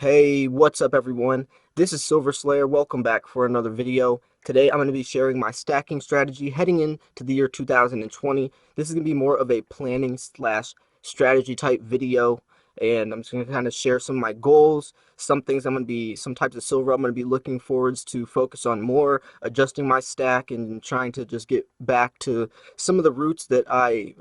Hey, what's up everyone? This is Silver Slayer. Welcome back for another video. Today I'm going to be sharing my stacking strategy heading into the year 2020. This is going to be more of a planning slash strategy type video, and I'm just going to kind of share some of my goals, some types of silver I'm going to be looking forwards to focus on more, adjusting my stack and trying to just get back to some of the routes that I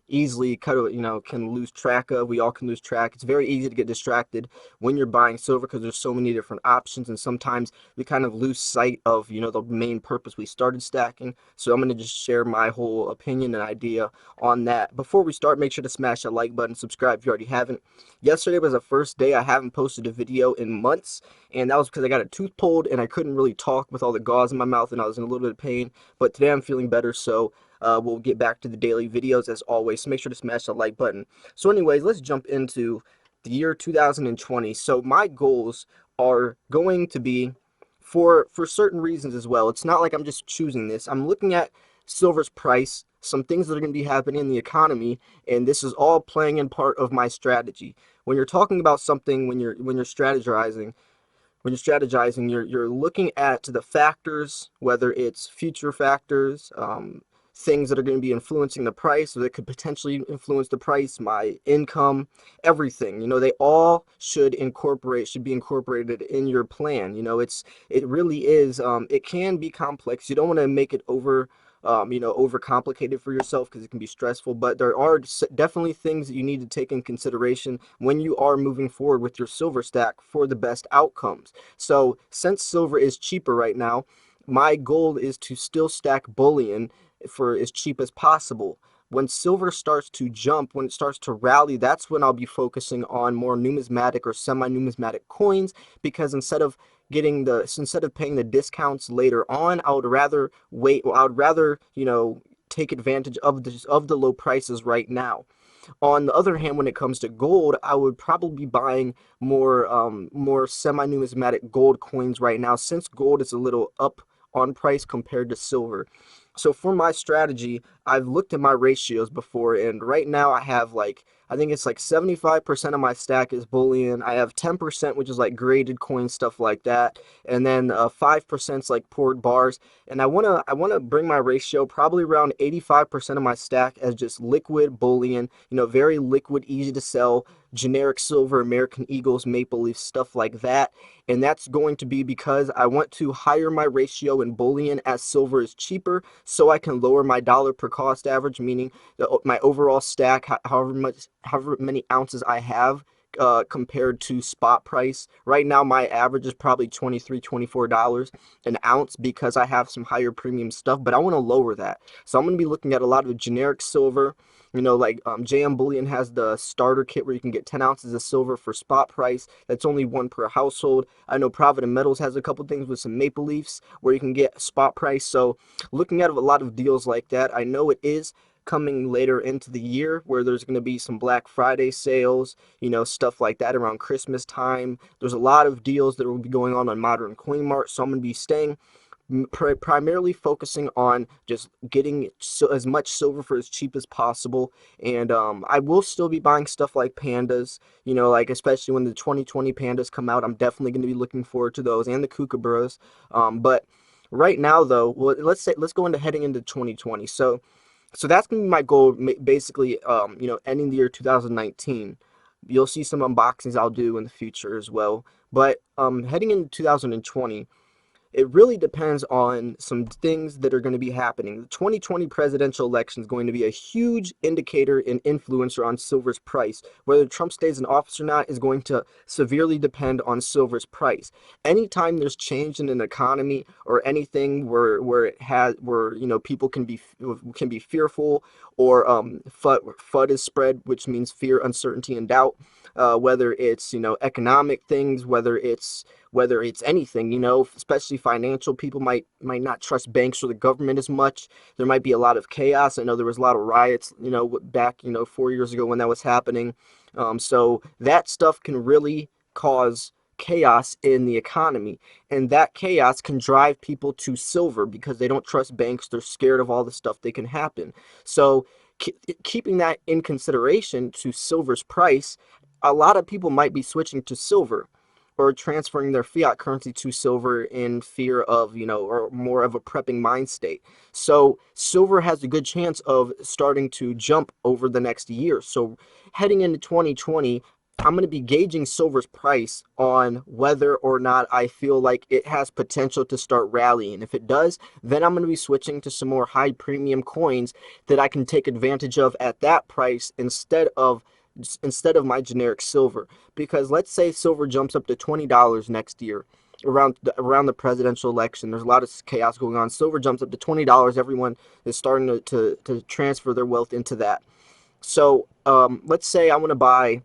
easily can lose track of. We all can lose track. It's very easy to get distracted when you're buying silver because there's so many different options, and sometimes we kind of lose sight of the main purpose we started stacking. So I'm going to just share my whole opinion and idea on that. Before we start, make sure to smash that like button, subscribe if you already haven't. Yesterday was the first day I haven't posted a video in months, and that was because I got a tooth pulled and I couldn't really talk with all the gauze in my mouth and I was in a little bit of pain. But today I'm feeling better, so we'll get back to the daily videos as always. So make sure to smash that like button. So anyways, let's jump into the year 2020. So my goals are going to be for certain reasons as well. It's not like I'm just choosing this. I'm looking at silver's price, some things that are going to be happening in the economy, and this is all playing in part of my strategy. When you're talking about something, when you're strategizing, you're looking at the factors, whether it's future factors, things that are going to be influencing the price, or that could potentially influence the price, my income, everything. They all should be incorporated in your plan. It really is. It can be complex. You don't want to make it overcomplicated for yourself because it can be stressful, but there are definitely things that you need to take in consideration when you are moving forward with your silver stack for the best outcomes. So since silver is cheaper right now, my goal is to still stack bullion for as cheap as possible. When silver starts to jump, when it starts to rally, that's when I'll be focusing on more numismatic or semi-numismatic coins, because instead of paying the discounts later on, I would rather wait, or I would rather, take advantage of the low prices right now. On the other hand, when it comes to gold, I would probably be buying more semi-numismatic gold coins right now, since gold is a little up on price compared to silver. So for my strategy, I've looked at my ratios before, and right now I think it's like 75% of my stack is bullion. I have 10%, which is like graded coins, stuff like that, and then 5% is like poured bars. And I wanna bring my ratio probably around 85% of my stack as just liquid bullion. Very liquid, easy to sell, generic silver, American Eagles, Maple Leafs, stuff like that. And that's going to be because I want to higher my ratio in bullion as silver is cheaper, so I can lower my dollar per cost average, meaning my overall stack, however many ounces I have, compared to spot price. Right now, my average is probably $23, $24 an ounce because I have some higher premium stuff, but I want to lower that. So I'm going to be looking at a lot of generic silver. Like JM Bullion has the starter kit where you can get 10 ounces of silver for spot price. That's only one per household. I know Provident Metals has a couple things with some Maple Leafs where you can get spot price. So looking at a lot of deals like that, I know it is coming later into the year where there's going to be some Black Friday sales, stuff like that around Christmas time. There's a lot of deals that will be going on Modern Coin Mart, so I'm going to be staying primarily focusing on just getting as much silver for as cheap as possible. And I will still be buying stuff like pandas, like especially when the 2020 pandas come out. I'm definitely going to be looking forward to those, and the kookaburras. But right now though, well, let's go into heading into 2020. So that's going to be my goal, basically, ending the year 2019. You'll see some unboxings I'll do in the future as well. But heading into 2020, it really depends on some things that are going to be happening. The 2020 presidential election is going to be a huge indicator and influencer on silver's price. Whether Trump stays in office or not is going to severely depend on silver's price. Anytime there's change in an economy or anything where people can be fearful, or FUD is spread, which means fear, uncertainty, and doubt. Whether it's economic things, whether it's anything, especially financial. People might not trust banks or the government as much. There might be a lot of chaos. I know there was a lot of riots, back, 4 years ago when that was happening. So that stuff can really cause chaos in the economy, and that chaos can drive people to silver because they don't trust banks. They're scared of all the stuff that can happen. So keeping that in consideration to silver's price, a lot of people might be switching to silver or transferring their fiat currency to silver in fear of, or more of a prepping mind state. So silver has a good chance of starting to jump over the next year. So heading into 2020, I'm going to be gauging silver's price on whether or not I feel like it has potential to start rallying. If it does, then I'm going to be switching to some more high premium coins that I can take advantage of at that price instead of my generic silver. Because let's say silver jumps up to $20 next year around the presidential election. There's a lot of chaos going on. Silver jumps up to $20. Everyone is starting to transfer their wealth into that. So let's say I want to buy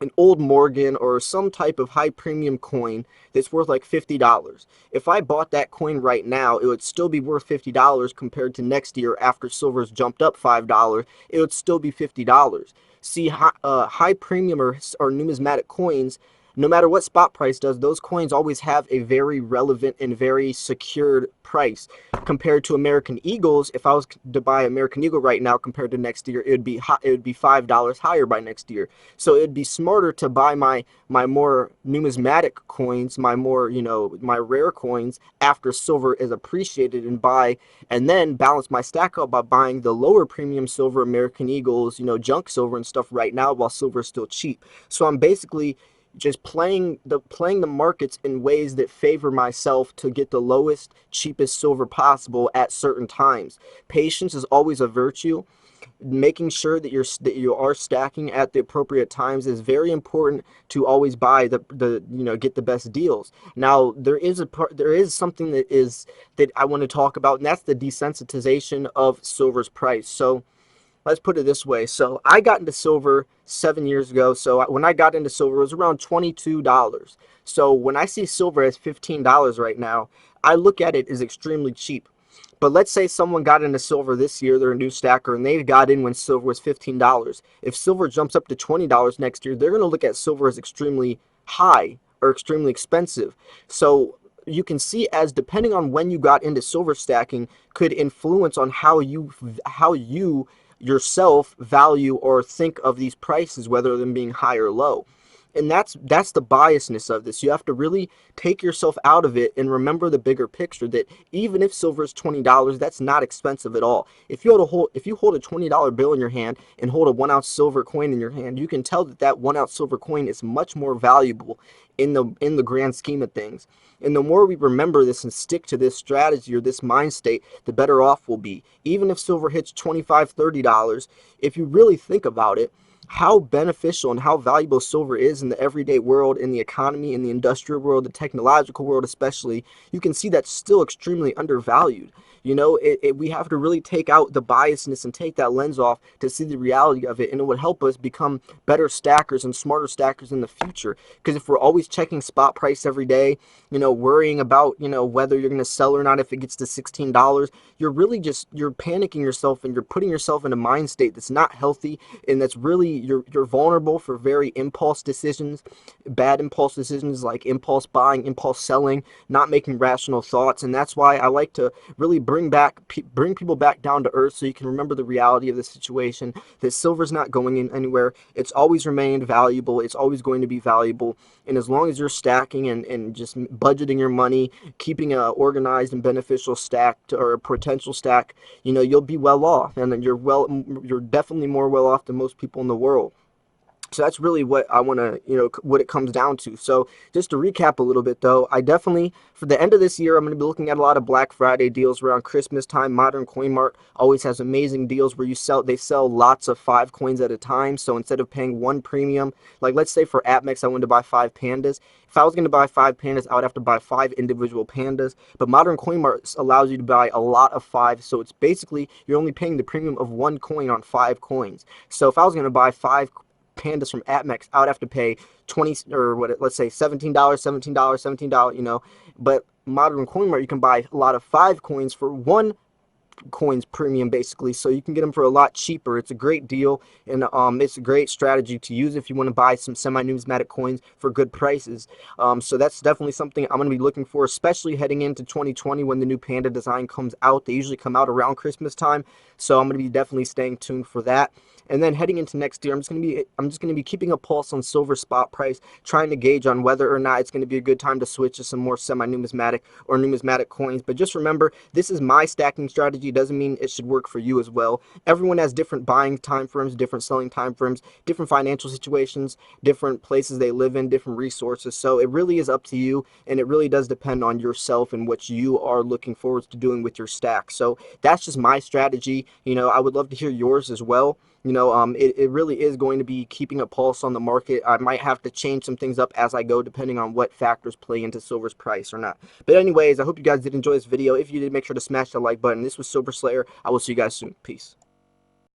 an old Morgan or some type of high premium coin that's worth like $50. If I bought that coin right now, it would still be worth $50 compared to next year after silver's jumped up $5. It would still be $50. See, high premium or numismatic coins, no matter what spot price does, those coins always have a very relevant and very secured price. Compared to American Eagles, if I was to buy American Eagle right now compared to next year, it would be $5 higher by next year. So it'd be smarter to buy my more numismatic coins, my more, my rare coins after silver is appreciated, and then balance my stack up by buying the lower premium silver American Eagles, junk silver and stuff right now while silver is still cheap. So I'm basically just playing the markets in ways that favor myself to get the lowest, cheapest silver possible at certain times. Patience is always a virtue. Making sure that you are stacking at the appropriate times is very important to always buy get the best deals. Now there is something that I want to talk about, and that's the desensitization of silver's price. So let's put it this way. So I got into silver 7 years ago. So when I got into silver, it was around $22. So when I see silver as $15 right now, I look at it as extremely cheap. But let's say someone got into silver this year, they're a new stacker, and they got in when silver was $15. If silver jumps up to $20 next year, they're going to look at silver as extremely high or extremely expensive. So you can see, as depending on when you got into silver stacking could influence on how you yourself value or think of these prices, whether them being high or low. And that's the biasness of this. You have to really take yourself out of it and remember the bigger picture, that even if silver is $20, that's not expensive at all. If you hold a $20 bill in your hand and hold a 1 ounce silver coin in your hand, you can tell that 1 ounce silver coin is much more valuable in the grand scheme of things. And the more we remember this and stick to this strategy or this mind state, the better off we'll be. Even if silver hits $25, $30, if you really think about it, how beneficial and how valuable silver is in the everyday world, in the economy, in the industrial world, the technological world especially, you can see that's still extremely undervalued. We have to really take out the biasness and take that lens off to see the reality of it, and it would help us become better stackers and smarter stackers in the future. Because if we're always checking spot price every day, worrying about, whether you're going to sell or not if it gets to $16, you're panicking yourself, and you're putting yourself in a mind state that's not healthy, and that's really, you're vulnerable for very impulse decisions, bad impulse decisions like impulse buying, impulse selling, not making rational thoughts. And that's why I like to really bring people back down to earth, so you can remember the reality of the situation, that silver's not going in anywhere. It's always remained valuable. It's always going to be valuable. And as long as you're stacking and just budgeting your money, keeping a organized and beneficial stack or a potential stack, you'll be well off, and you're definitely more well off than most people in the world. So that's really what I want to, what it comes down to. So just to recap a little bit, though, I definitely, for the end of this year, I'm going to be looking at a lot of Black Friday deals around Christmas time. Modern Coin Mart always has amazing deals where they sell lots of 5 coins at a time. So instead of paying one premium, like let's say for AppMex, I wanted to buy 5 pandas. If I was going to buy 5 pandas, I would have to buy 5 individual pandas. But Modern Coin Mart allows you to buy a lot of 5. So it's basically, you're only paying the premium of 1 coin on 5 coins. So if I was going to buy 5 pandas from AppMex, I would have to pay 20 or what, let's say $17, $17. But Modern Coin Mart, you can buy a lot of 5 coins for 1 coins premium, basically, so you can get them for a lot cheaper. It's a great deal, and it's a great strategy to use if you want to buy some semi-numismatic coins for good prices. So that's definitely something I'm going to be looking for, especially heading into 2020 when the new Panda design comes out. They usually come out around Christmas time, so I'm going to be definitely staying tuned for that. And then heading into next year, I'm just gonna be keeping a pulse on silver spot price, trying to gauge on whether or not it's going to be a good time to switch to some more semi-numismatic or numismatic coins. But just remember, this is my stacking strategy. It doesn't mean it should work for you as well. Everyone has different buying time frames, different selling time frames, different financial situations, different places they live in, different resources. So it really is up to you, and it really does depend on yourself and what you are looking forward to doing with your stack. So that's just my strategy. I would love to hear yours as well. It really is going to be keeping a pulse on the market. I might have to change some things up as I go, depending on what factors play into silver's price or not. But anyways, I hope you guys did enjoy this video. If you did, make sure to smash the like button. This was Silver Slayer. I will see you guys soon. Peace.